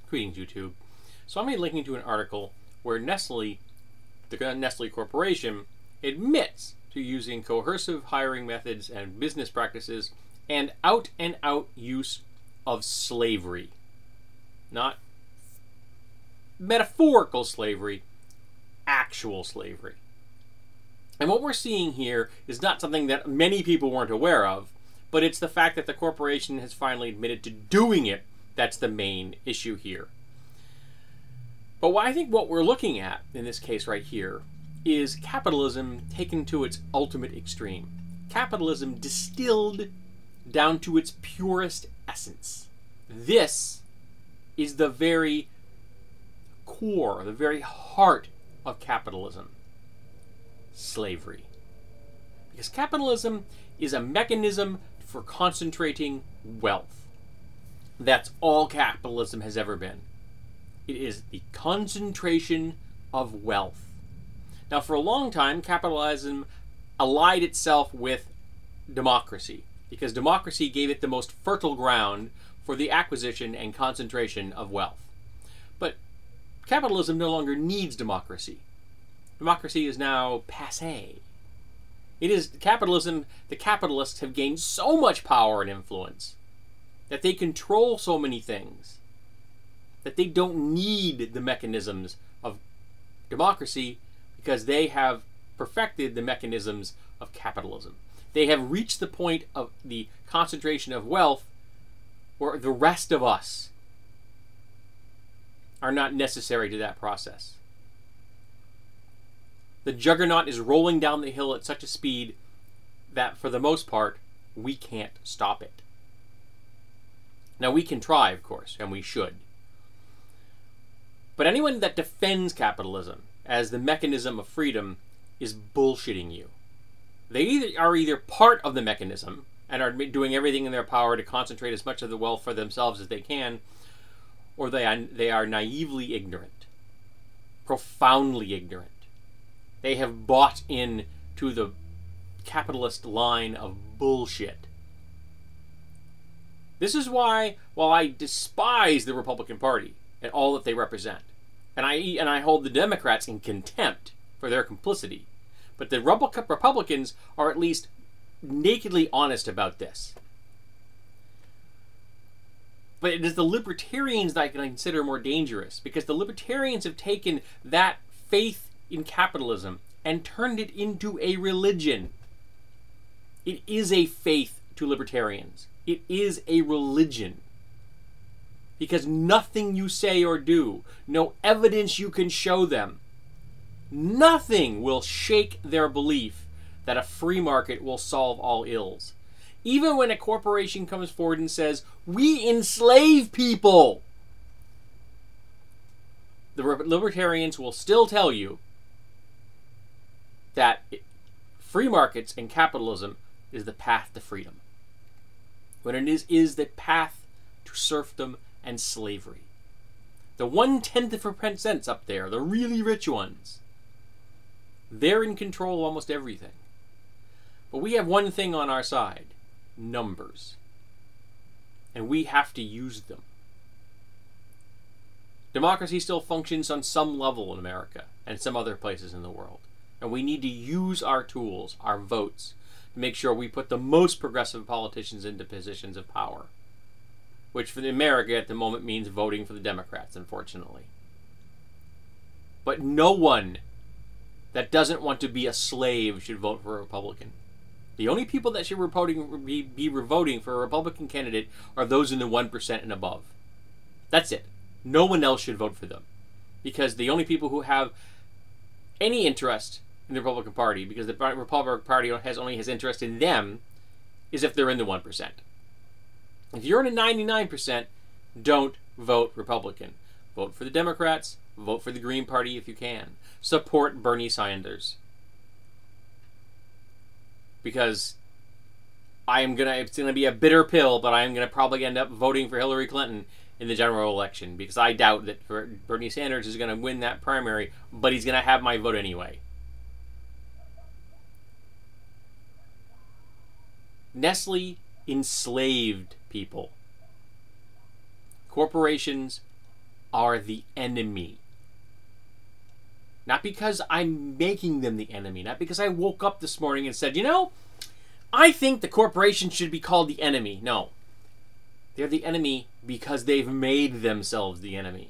Greetings, YouTube. So I'm going to be linking to an article where Nestle, the Nestle Corporation, admits to using coercive hiring methods and business practices and out-and-out use of slavery. Not metaphorical slavery, actual slavery. And what we're seeing here is not something that many people weren't aware of, but it's the fact that the corporation has finally admitted to doing it that's the main issue here. But I think what we're looking at in this case right here is capitalism taken to its ultimate extreme. Capitalism distilled down to its purest essence. This is the very core, the very heart of capitalism. Slavery. Because capitalism is a mechanism for concentrating wealth. That's all capitalism has ever been. It is the concentration of wealth. Now, for a long time, capitalism allied itself with democracy, because democracy gave it the most fertile ground for the acquisition and concentration of wealth. But capitalism no longer needs democracy. Democracy is now passé. It is capitalism, the capitalists have gained so much power and influence that they control so many things that they don't need the mechanisms of democracy because they have perfected the mechanisms of capitalism. They have reached the point of the concentration of wealth where the rest of us are not necessary to that process. The juggernaut is rolling down the hill at such a speed that, for the most part, we can't stop it. Now, we can try, of course, and we should. But anyone that defends capitalism as the mechanism of freedom is bullshitting you. They are either part of the mechanism and are doing everything in their power to concentrate as much of the wealth for themselves as they can, or they are naively ignorant, profoundly ignorant. They have bought in to the capitalist line of bullshit. This is why, while I despise the Republican Party and all that they represent, and I hold the Democrats in contempt for their complicity, but the Republicans are at least nakedly honest about this. But it is the libertarians that I can consider more dangerous, because the libertarians have taken that faith in capitalism and turned it into a religion. It is a faith to libertarians. It is a religion. Because nothing you say or do, no evidence you can show them, nothing will shake their belief that a free market will solve all ills. Even when a corporation comes forward and says, "We enslave people," the libertarians will still tell you that free markets and capitalism is the path to freedom, when it is the path to serfdom and slavery. The 1/10% up there, the really rich ones, they're in control of almost everything. But we have one thing on our side: numbers. And we have to use them. Democracy still functions on some level in America and some other places in the world. And we need to use our tools, our votes, to make sure we put the most progressive politicians into positions of power. Which for America at the moment means voting for the Democrats, unfortunately. But no one that doesn't want to be a slave should vote for a Republican. The only people that should be voting for a Republican candidate are those in the 1% and above. That's it. No one else should vote for them. Because the only people who have any interest in the Republican Party, because the Republican Party only has interest in them, is if they're in the 1%. If you're in the 99%, don't vote Republican. Vote for the Democrats. Vote for the Green Party if you can. Support Bernie Sanders. Because it's gonna be a bitter pill, but I'm gonna probably end up voting for Hillary Clinton in the general election, because I doubt that Bernie Sanders is gonna win that primary, but he's gonna have my vote anyway. Nestle enslaved people. Corporations are the enemy. Not because I'm making them the enemy. Not because I woke up this morning and said, you know, I think the corporation should be called the enemy. No. They're the enemy because they've made themselves the enemy.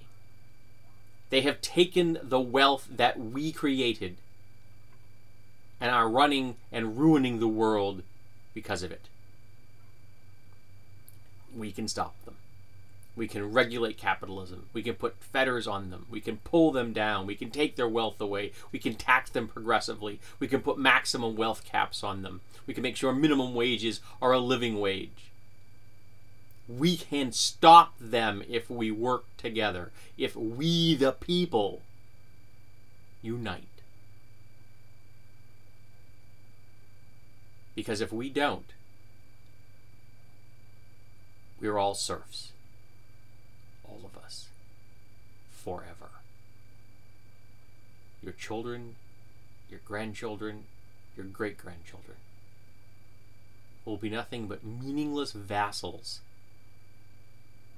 They have taken the wealth that we created and are running and ruining the world because of it. We can stop them. We can regulate capitalism. We can put fetters on them. We can pull them down. We can take their wealth away. We can tax them progressively. We can put maximum wealth caps on them. We can make sure minimum wages are a living wage. We can stop them if we work together. If we, the people, unite. Because if we don't, we're all serfs. All of us. Forever. Your children, your grandchildren, your great-grandchildren will be nothing but meaningless vassals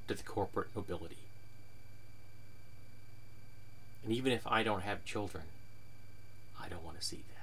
to the corporate nobility. And even if I don't have children, I don't want to see that.